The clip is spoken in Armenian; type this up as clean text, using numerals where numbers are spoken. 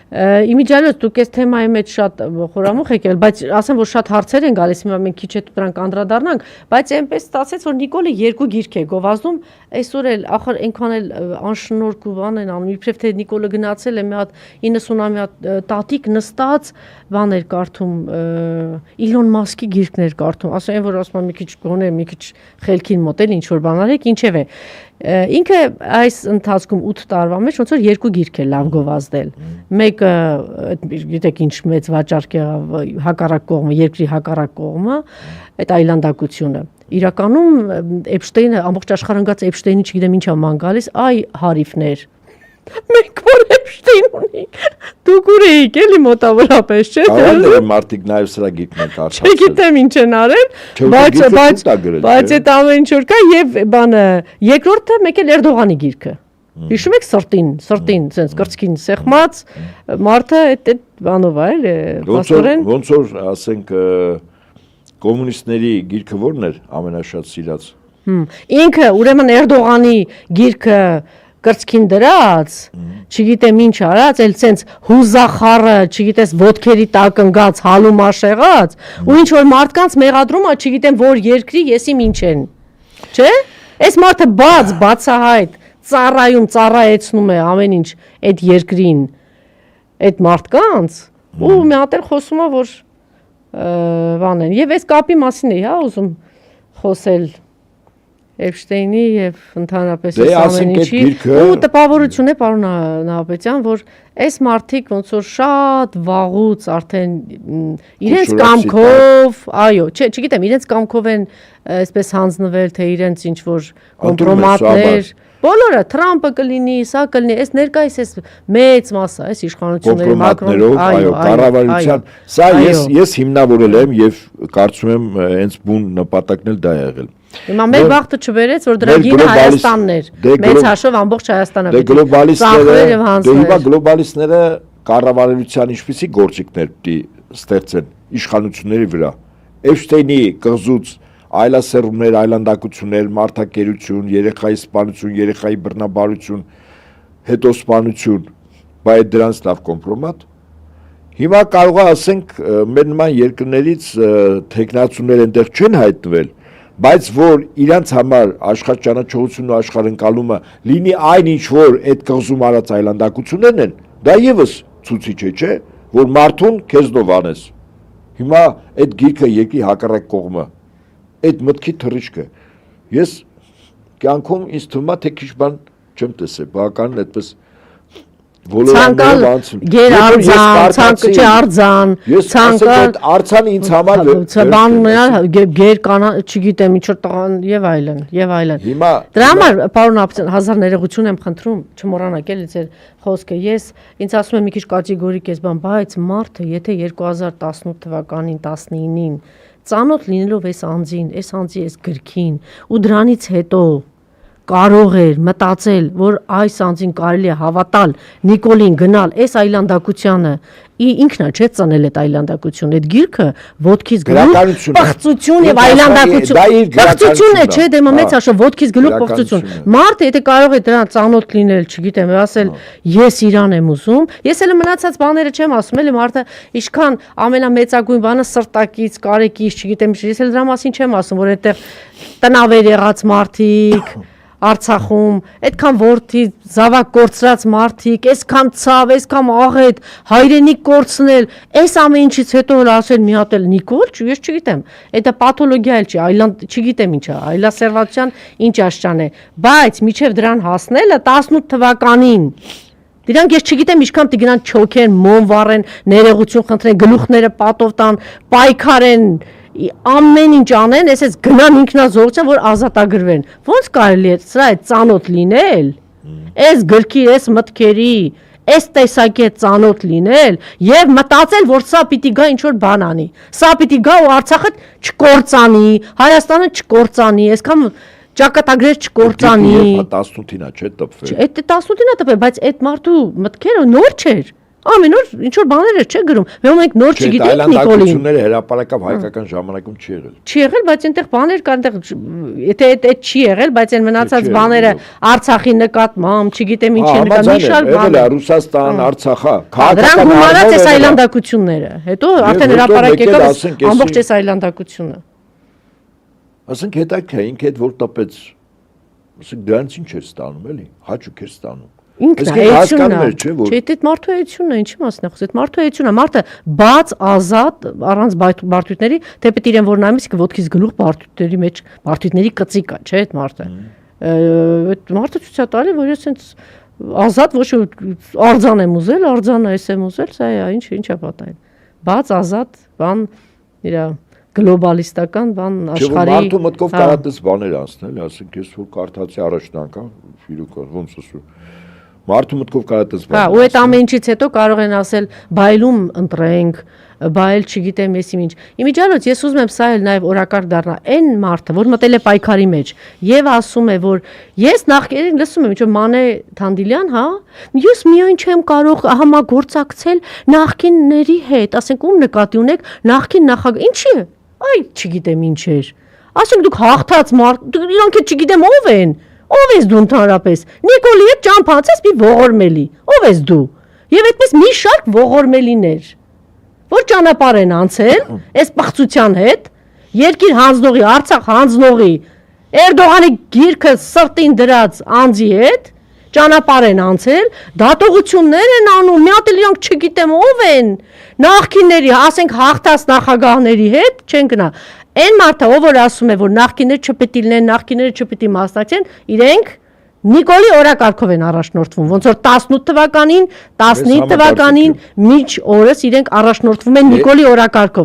Իմիջիալոց դուք այս թեմայի մեջ շատ խորամուխ եկել, բայց ասեմ, որ շատ հարցեր են գալիս, հիմա մենք քիչ հետո դրանք անդրադառնանք, բայց այնպես ստացեց, որ Նիկոլը 2 գիրք է գովազդում, այսօր էլ ախր այնքան էլ անշնորհք ու բան են անում, իբրև թե Նիկոլը գնացել է մի հատ 90-ամյա տատիկ նստած բաներ կարդում, Իլոն Մասկի գիրքներ կարդում, ասեն, որ ասում եմ մի քիչ գոնե, մի քիչ խելքին մոտել, ինչ որ բան արեք, ինչև է։ Ինքը այս ընթացքում 8 տարվա մեջ ոնց որ 2 գիրք է լավ գովազդել։ Մեկը, գիտեք ինչ մեծ վաճառք եղավ հակառակ կողմը, երկրի հակառակ կողմը, այդ այլանդակությունը։ Իրականում Էփշտեյնը ամբողջ աշխարհընկած Էփշտեյնի չգիտեմ ինչա ման գալիս, այ հարիվներ։ Մենք որ Էփշտեյն ունենք, դուք ուր էիք էլի մոտավորապես, չէ՞։ Կարող է մարդիկ նաև սրա գիրքն կարդացել։ Չգիտեմ ինչ են արել, բայց այդ ամեն ինչ որ կա եւ բանը, երկրորդը մեկ էլ Էրդողանի գիրքը։ Հիշում եք սրտին, sense կրծքին սեղմած մարդը այդ բանով է, փաստորեն։ Ոնց որ ասենք կոմունիստների գիրքը ո՞րն էր ամենաշատ սիրած։ Ինքը ուրեմն Էրդողանի գիրքը կրծքին դրած, չգիտեմ ինչ արած, էլ sense հուզախառը, չգիտես ոտքերի տակ ընկած, հալում աշեղած, ու ինչ որ մարդկանց մեղադրում է, չգիտեմ որ երկրի եսիմ ինչ են։ Չէ՞։ Այս մարդը բացահայտ ծառայեցնում է ամեն ինչ այդ երկրին, այդ մարդկանց, ու մի հատ էլ խոսում է որ բան են։ Եվ այս կապի մասին է, հա, ուզում խոսել Էփշտեյնի եւ ընդհանրապես ամեն ինչի ու տպավորություն է պարոն Նահապետյան, որ այս մարդիկ ոնց որ շատ վաղուց արդեն իրենց կամքով, այո, չգիտեմ, իրենց կամքով են այսպես հանձնվել, թե իրենց ինչ որ կոմպրոմատներ, բոլորը Թրամփը կլինի, սա կլինի, այս ներկայիս այս մեծ մասը, այս իշխանությունների Մակրոնով, այո, կառավարության, սա ես հիմնավորել եմ եւ կարծում եմ հենց բուն նպատակն էլ դա է եղել։ Հիմա մեր վաղտը չբերեց, որ դրա գինը Հայաստանն էր, մեծ հաշվով ամբողջ Հայաստանը հիմա գլոբալիստները կառավարության ինչպիսի գործիքներ պիտի ստեղծեն իշխանությունների վրա։ Էփշտեյնի կղզուց այլասերումներ, այլանդակություններ, մարդակերություն, երեխայի սպանություն, երեխայի բռնաբարություն, հետո սպանություն, բայց դրանց լավ կոմպրոմատ։ Հիմա կարող է ասենք մեր նման երկրներից թեկնածուներ այնտեղ չեն հայտնվել, բայց որ իրանց համար աշխարհճանաչողությունն ու աշխարհընկալումը լինի այն ինչ որ այդ կղզում արած այլանդակություններն են, դա եւս ցուցիչ է, չէ, որ մարդուն քեզնով անես։ Հիմա այդ գիրքը երկրի հակառակ կողմը, այդ մտքի թռիչքը։ Ես կյանքում ինձ թվում է թե քիչ բան չեմ տեսել, բավականին այդպես ցանկալ արձան, ցանկալ արձանը ինձ համար բան գեր կանա, չգիտեմ ինչ որ տղան եւ այլն։ Դրա համար պարոն Նահապետյան, հազար ներողություն եմ խնդրում, չմոռանաք էլի ձեր խոսքը։ Ես ինձ ասում եմ մի քիչ կատեգորիկ ես բան, բայց մարդը եթե 2018 թվականին 19-ին ծանոթ լինելով այս անձի այս գրքին ու դրանից հետո կարող էր մտածել, որ այս անձին կարելի է հավատալ, Նիկոլին գնալ, այս այլանդակությանը, ինքնա չէ ծնել այդ այլանդակությունը, այդ գիրքը ոտքից գլուխ պղծություն եւ այլանդակություն, պղծություն է, չէ, դե մեծ հաշվով ոտքից գլուխ պղծություն։ Մարդը եթե կարող է դրան ծանոթ լինել, չգիտեմ, ասել ես իրան եմ ուզում, ես էլ մնացած բաները չեմ ասում, էլի մարդը ինչքան ամենամեծագույն բանը սրտակից, կարեկից, չգիտեմ, ես էլ դրա մասին չեմ ասում, որ այդտեղ տնավեր եղած մարդիկ Արցախում, այդքան որդի զավակ կորցրած մարդիկ, այսքան ցավ, այսքան աղետ, հայրենիք կորցնել, այս ամեն ինչից հետո ասել մի հատ էլ Նիկոլ, ես չգիտեմ, դա պաթոլոգիա էլ չի, չգիտեմ ինչ է, այլասերվածության ինչ աշճան է, բայց միջև դրան հասնելը 18 թվականին դրանք ես չգիտեմ ինչքան տիգնան չոքեն, մոմ վառեն, ներողություն խնդրեն, գլուխները պատով տան, պայքարեն ամեն ինչ անեն, այսպես գնան ինքնազոհության, որ ազատագրվեն։ Ոնց կարելի է սրա այդ ծանոթ լինել։ Այս գրքի, այս մտքերի, այս տեսակի ծանոթ լինել եւ մտածել, որ սա պիտի գա ինչ որ բան անի։ Սա պիտի գա ու Արցախը չկործանի, Հայաստանը չկործանի, այսքան ճակատագրեր չկործանի։ 18-ին է, չէ՞ տպվել։ Այդ 18-ին է տպվել, բայց այդ մարդու մտքերը նոր չէր։ Ամեն օր ինչ որ բաներ չէ գրում։ Մենք նոր չգիտենք Նիկոլին։ Այլանդակությունները հրապարակավ հայկական ժամանակում չի եղել։ Չի եղել, բայց այնտեղ բաներ կան, այնտեղ եթե այդ չի եղել, բայց այն մնացած բաները Արցախի նկատմամբ, չգիտեմ ինչի նկատմամբ, մի շարք բաներ։ Ռուսաստան, Արցախա, քաղաքական գումարած է այլանդակությունները։ Հետո արդեն հրապարակեկավ ամբողջ այս այլանդակությունը։ Ասենք հետաքրքիր է, ինքը այդ որ տպեց, ասենք դրանից ինչ էր ստանում, էլի, հաճույք էր ստանում։ Ինքնայությունն է, չէ՞ որ։ Չէ, այդ մարդու էությունն է, ինչի մասն է խոսքը, այդ մարդու էությունն է, մարդը բաց, ազատ, առանց բարդությունների, թեպետ իրեն որ նայում ես, ոտքից գլուխ բարդությունների մեջ, բարդությունների կծիկ է, չէ՞ այդ մարդը։ Այդ մարդը ցույց է տալի, որ ես այնց ազատ ոչ արձան եմ ուզել, արձանը էս եմ ուզել, սա է, ինչ է պատահել։ Բաց, ազատ, բան իր գլոբալիստական բան աշխարհի մարդու մտքով կարա դες բաներ անցնել, ասենք ես որ կարդացի առաջին անգամ ֆիլմը ոնց ասում մարդու մտքով կարա դες բաներ։ Հա, ու այդ ամեն ինչից հետո կարող են ասել բայլում ընտրենք, բայել չգիտեմ ես ինչ։ Իմիջիալոց ես ուզում եմ սա էլ նաև օրակարգ դառնա այն մարդը, որ մտել է պայքարի մեջ եւ ասում է, որ ես նախկինում լսում եմ ինչ որ Մանե Թանդիլյան, հա, ես միայն չեմ կարող համագործակցել նախկինների հետ, ասենք ում նկատի ունեք նախկին նախագահ, ինչի՞ Այ չգիտեմ ինչ էր։ Ասենք դուք հաղթած մարդ, իրանք էլ չգիտեմ ով են։ Ով ես դու ընդհանրապես։ Նիկոլի հետ ճամփացես մի ողորմելի։ Ով ես դու։ Եվ այդպես մի շարք ողորմելիներ, որ ճանապարհ են անցել այս պղծության հետ, երկիր հանձնողի, Արցախ հանձնողի, Էրդողանի գիրքը սրտին դրած անձի հետ ճանապարհ են անցել, դատողություններ են անում, մի հատ էլ իրանք չգիտեմ ով են, նախկինների, ասենք հաղթած նախագահների հետ չեն գնա։ Այն մարդը, ով որ ասում է, որ նախկինները չպետք է լինեն, նախկինները չպետք է մասնակցեն, իրենք Նիկոլի օրակարգով են առաջնորդվում, ոնց որ 18 թվականին, 15 թվականին միջ օրս իրենք առաջնորդվում են Նիկոլի օրակարգով։